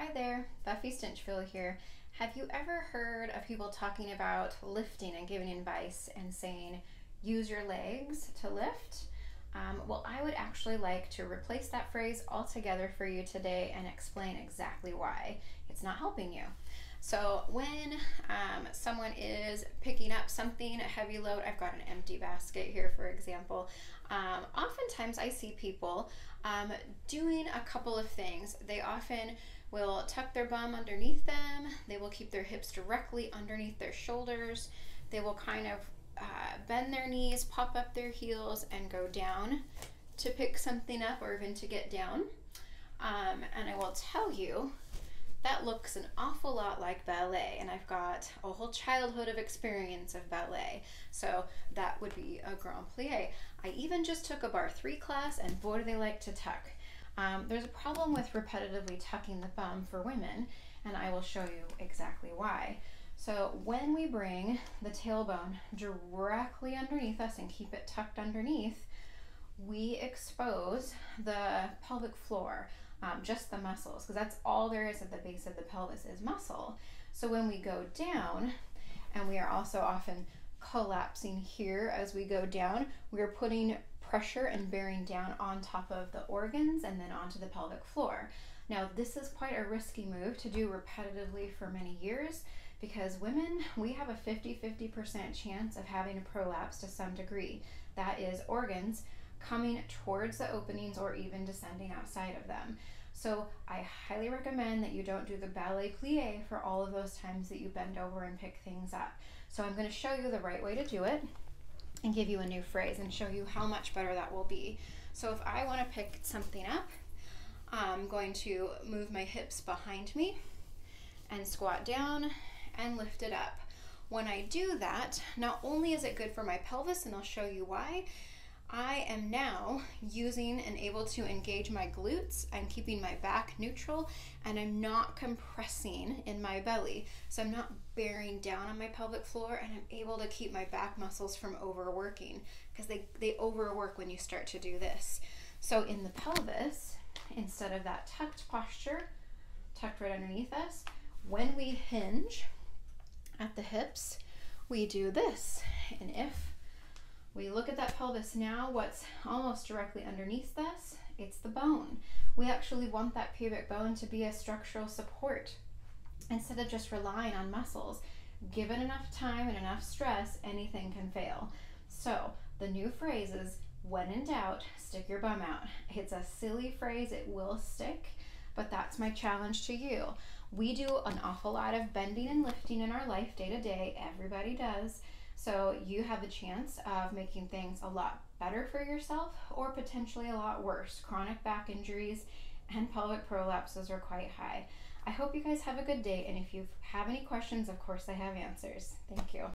Hi there, Buffy Stinchfield here. Have you ever heard of people talking about lifting and giving advice and saying, use your legs to lift? Well, I would actually like to replace that phrase altogether for you today and explain exactly why it's not helping you. So when someone is picking up something, a heavy load, I've got an empty basket here, for example. Oftentimes I see people doing a couple of things. They often will tuck their bum underneath them. They will keep their hips directly underneath their shoulders. They will kind of bend their knees, pop up their heels, and go down to pick something up or even to get down. And I will tell you, that looks an awful lot like ballet, and I've got a whole childhood of experience of ballet, so that would be a grand plie. I even just took a bar 3 class, and boy do they like to tuck. There's a problem with repetitively tucking the bum for women, and I will show you exactly why. So when we bring the tailbone directly underneath us and keep it tucked underneath, we expose the pelvic floor, just the muscles, because that's all there is at the base of the pelvis is muscle. So when we go down, and we are also often collapsing here as we go down, we are putting pressure and bearing down on top of the organs and then onto the pelvic floor. Now, this is quite a risky move to do repetitively for many years, because women, we have a 50% chance of having a prolapse to some degree. That is organs coming towards the openings or even descending outside of them. So I highly recommend that you don't do the ballet plie for all of those times that you bend over and pick things up. So I'm going to show you the right way to do it and give you a new phrase and show you how much better that will be. So if I want to pick something up, I'm going to move my hips behind me and squat down and lift it up. When I do that, not only is it good for my pelvis, and I'll show you why, I am now using and able to engage my glutes. I'm keeping my back neutral, and I'm not compressing in my belly. So I'm not bearing down on my pelvic floor, and I'm able to keep my back muscles from overworking, because they overwork when you start to do this. So in the pelvis, instead of that tucked posture, tucked right underneath us, when we hinge at the hips, we do this. And if we look at that pelvis now, what's almost directly underneath us, it's the bone. We actually want that pubic bone to be a structural support instead of just relying on muscles. Given enough time and enough stress, anything can fail. So the new phrase is, when in doubt, stick your bum out. It's a silly phrase, it will stick, but that's my challenge to you. We do an awful lot of bending and lifting in our life day to day. Everybody does. So you have the chance of making things a lot better for yourself or potentially a lot worse. Chronic back injuries and pelvic prolapses are quite high. I hope you guys have a good day, and if you have any questions, of course I have answers. Thank you.